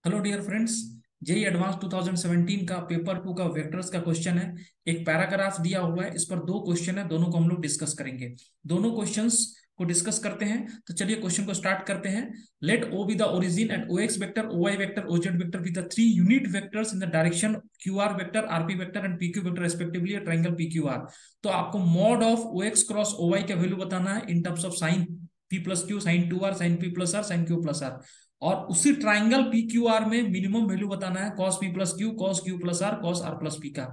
Hello dear friends. JEE Advanced 2017 का paper 2 का vectors का क्वेश्चन है। एक पैराग्राफ दिया हुआ है, इस पर दो क्वेश्चन है, दोनों को हम लोग डिस्कस करेंगे। दोनों क्वेश्चंस को डिस्कस करते हैं, तो चलिए क्वेश्चन को स्टार्ट करते हैं। Let O be the origin and O X vector, O Y vector, O Z vector with the three unit vectors in the direction Q R vector, R P vector and P Q vector respectively triangle P Q R. तो आपको mod of O X cross O Y का value बताना है in terms of sine P plus Q, sine two R, sine P plus R, sign Q plus R. और उसी triangle P Q R में minimum value बताना है cos P plus Q, cos Q plus R, cos R plus P का।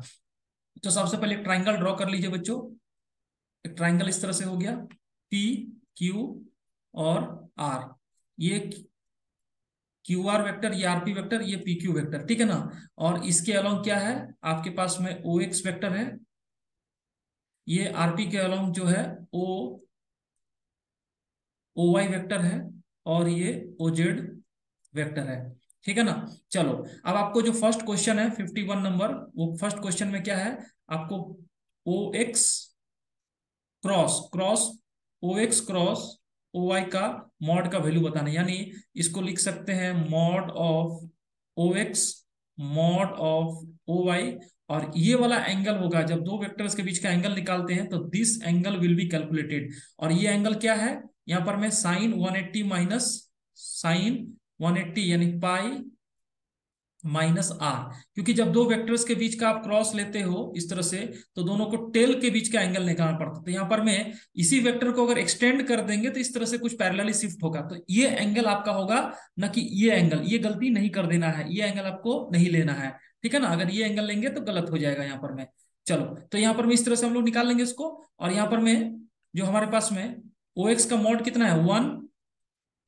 तो सबसे पहले एक ट्राइंगल ड्रॉ कर लीजिए बच्चों। एक ट्राइंगल इस तरह से हो गया, पी क्यू और आर। ये क्यू आर वेक्टर, ये आर पी वेक्टर, ये पी क्यू वेक्टर, ठीक है ना। और इसके अलोंग क्या है, आपके पास में ओ एक्स वेक्टर है, ये आरपी के अलोंग जो है ओ ओ वाई वेक्टर है, और ये ओ जेड वेक्टर है, ठीक है ना। चलो, अब आपको जो फर्स्ट क्वेश्चन है 51 नंबर, वो फर्स्ट क्वेश्चन में क्या है, आपको O X cross cross O X cross O Y का मॉड का वैल्यू बताना है। यानी इसको लिख सकते हैं mod of O X, mod of O Y. और ये वाला एंगल होगा, जब दो वेक्टर्स के बीच का एंगल निकालते हैं तो this angle will be calculated. और ये एंगल क्या है, यहाँ पर मैं साइन 180 माइनस साइन 180 यानी पाई माइनस आर। क्योंकि जब दो वेक्टर्स के बीच का आप क्रॉस लेते हो इस तरह से, तो दोनों को टेल के बीच का एंगल निकालना पड़ता है। तो यहाँ पर मैं इसी वेक्टर को अगर एक्सटेंड कर देंगे तो इस तरह से कुछ पैरेलली शिफ्ट होगा, तो ये एंगल आपका होगा, ना कि ये एंगल। ये गलती नहीं कर देना है, ये एंगल आपको नहीं लेना है, ठीक है ना। अगर ये एंगल लेंगे तो गलत हो जाएगा यहाँ पर में। चलो, तो यहाँ पर में इस तरह से हम लोग निकाल लेंगे इसको। और यहाँ पर में जो हमारे पास में ओ एक्स का मॉड कितना है, वन,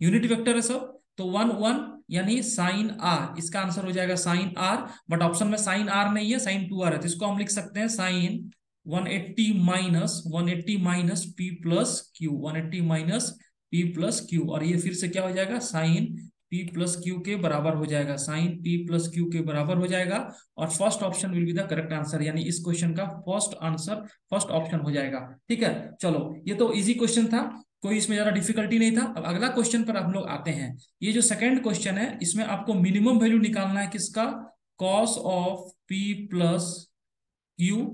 यूनिट वेक्टर है सब, तो वन वन यानी साइन आर, इसका आंसर हो जाएगा साइन आर। बट ऑप्शन में साइन आर नहीं है, साइन टू आर है, तो इसको हम लिख सकते हैं sine 180 minus P plus Q, 180 minus P plus Q. और ये फिर से क्या हो जाएगा, साइन पी प्लस क्यू के बराबर हो जाएगा, साइन पी प्लस क्यू के बराबर हो जाएगा। और first option will be the correct answer, यानी इस क्वेश्चन का फर्स्ट आंसर फर्स्ट ऑप्शन हो जाएगा, ठीक है। चलो, ये तो इजी क्वेश्चन था, कोई इसमें ज्यादा डिफिकल्टी नहीं था। अब अगला क्वेश्चन पर हम लोग आते हैं। ये जो सेकंड क्वेश्चन है, इसमें आपको मिनिमम वैल्यू निकालना है किसका, cos of P plus Q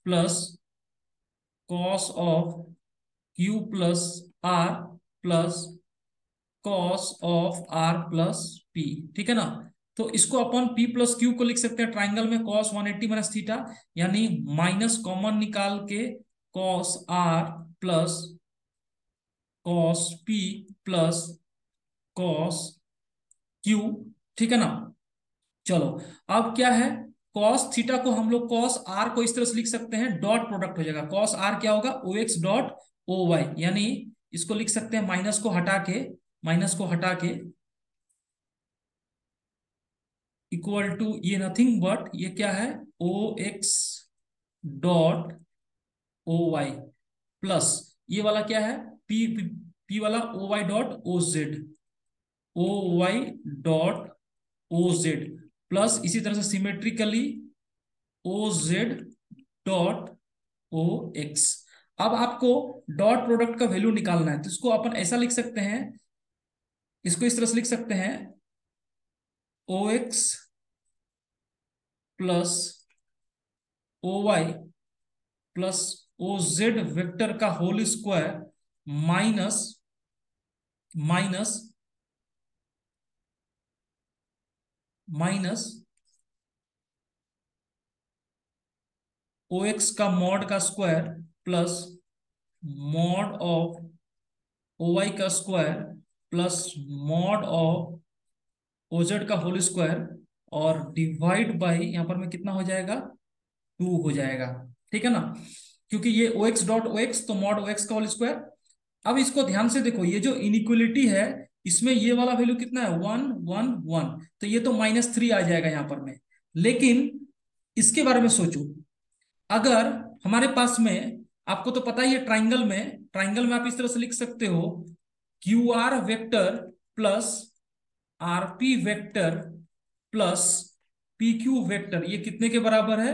plus cos of Q plus R plus cos of R plus P, ठीक है ना। तो इसको अपन पी प्लस क्यू को लिख सकते हैं ट्राइंगल में कॉस 180 माइनस थीटा, यानी माइनस कॉमन निकाल के cos R plus cos P plus cos Q, ठीक है ना। चलो, अब क्या है, कॉस थीटा को हम लोग कॉस आर को इस तरह से लिख सकते हैं, डॉट प्रोडक्ट हो जाएगा, कॉस आर क्या होगा, ओ एक्स डॉट ओ वाई। यानी इसको लिख सकते हैं माइनस को हटा के, माइनस को हटा के इक्वल टू ये नथिंग बट ये क्या है, O X dot O Y plus ये वाला क्या है, पी वाला O Y dot O Z, O Y dot O Z plus इसी तरह से symmetrically O Z dot O X. अब आपको डॉट प्रोडक्ट का वैल्यू निकालना है, तो इसको अपन ऐसा लिख सकते हैं, इसको इस तरह से लिख सकते हैं, O X plus O Y plus O Z vector का whole square minus minus minus O X का मॉड का square plus mod of O Y का square plus mod of OZ का होल स्क्वायर, और डिवाइड बाई यहाँ पर में कितना हो जाएगा, टू हो जाएगा, ठीक है ना। क्योंकि ये ओ एक्स डॉट ओ एक्स, तो मॉड ओ एक्स का होल स्क्वायर। अब इसको ध्यान से देखो, ये जो इनइक्वलिटी है, इसमें ये वाला वैल्यू कितना है, वन वन वन, तो ये तो -3 आ जाएगा यहाँ पर में। लेकिन इसके बारे में सोचो, अगर हमारे पास में, आपको तो पता ही है ट्राइंगल में आप इस तरह से लिख सकते हो, Q R vector plus RP vector plus P Q vector, ये कितने के बराबर है,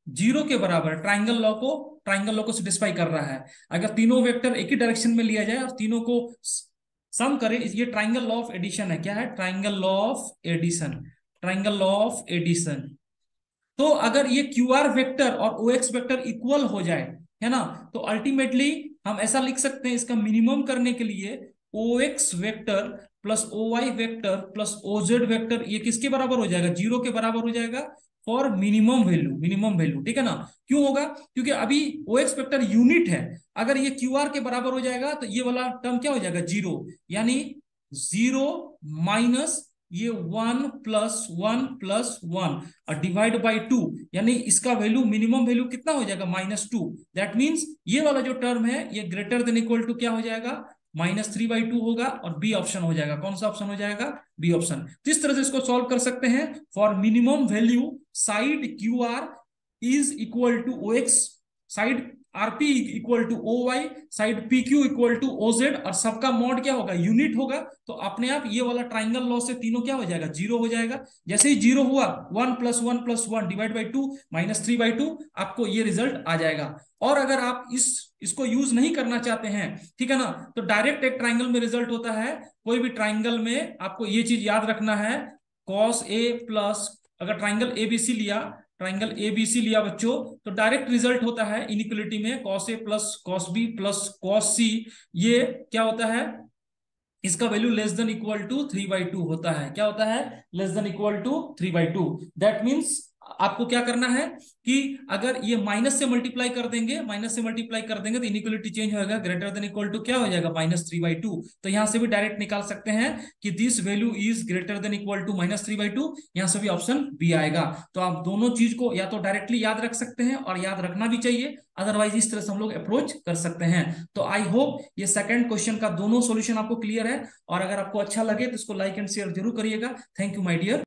0 के बराबर है। ट्राइंगल लॉ को सेटिस्फाई कर रहा है। अगर तीनों वेक्टर एक ही डायरेक्शन में लिया जाए और तीनों को सम करें, ये ट्राइंगल लॉ ऑफ एडिशन है। क्या है? Triangle law of addition, triangle law of addition. तो अगर ये क्यू आर वेक्टर और ओ एक्स वेक्टर इक्वल हो जाए, है ना, तो अल्टीमेटली हम ऐसा लिख सकते हैं, इसका मिनिमम करने के लिए O X vector plus O Y vector plus O Z vector ये किसके बराबर हो जाएगा? जीरो के बराबर हो जाएगा for minimum value, minimum value, ठीक है ना। क्यों होगा? क्योंकि अभी ओ एक्स वेक्टर यूनिट है, अगर ये क्यू आर के बराबर हो जाएगा तो ये वाला टर्म क्या हो जाएगा? जीरो, यानी जीरो माइनस ये one plus one plus one और डिवाइड बाई टू, यानी इसका वैल्यू, मिनिमम वैल्यू कितना हो जाएगा? -2। दैट मीन्स ये वाला जो टर्म है ये ग्रेटर देन इक्वल टू क्या हो जाएगा? -3/2 होगा और बी ऑप्शन हो जाएगा। कौन सा ऑप्शन हो जाएगा? B option. तो इस तरह से इसको सॉल्व कर सकते हैं। For minimum value side Q R is equal to O X, side RP equal to O Y, side P Q equal to O Z, और सबका मॉड क्या होगा? यूनिट होगा। तो अपने आप ये वाला ट्राइंगल लॉ से तीनों क्या हो जाएगा? जीरो हो जाएगा। जैसे ही जीरो हुआ, one plus one plus one divide by two -3/2, आपको ये रिजल्ट आ जाएगा। और अगर आप इसको यूज नहीं करना चाहते हैं, ठीक है ना, तो डायरेक्ट एक ट्राइंगल में रिजल्ट होता है। कोई भी ट्राइंगल में आपको ये चीज याद रखना है, कॉस ए प्लस, अगर ट्राइंगल एबीसी लिया, ट्राइंगल एबीसी लिया बच्चों, तो डायरेक्ट रिजल्ट होता है इनइक्वलिटी में cos A plus cos B plus cos C, ये क्या होता है? इसका value less than equal to 3/2 होता है। क्या होता है? Less than equal to 3/2। That means आपको क्या करना है कि अगर ये माइनस से मल्टीप्लाई कर देंगे, माइनस से मल्टीप्लाई कर देंगे तो इनइक्वलिटी चेंज होगा, ग्रेटर देन इक्वल टू क्या हो जाएगा? -3/2। तो यहां से भी डायरेक्ट निकाल सकते हैं कि this value is greater than equal to -3/2। यहां से भी ऑप्शन बी आएगा। तो आप दोनों चीज को या तो डायरेक्टली याद रख सकते हैं और याद रखना भी चाहिए, अदरवाइज इस तरह से हम लोग अप्रोच कर सकते हैं। तो आई होप ये सेकंड क्वेश्चन का दोनों सॉल्यूशन आपको क्लियर है, और अगर आपको अच्छा लगे तो इसको लाइक एंड शेयर जरूर करिएगा। Thank you my dear.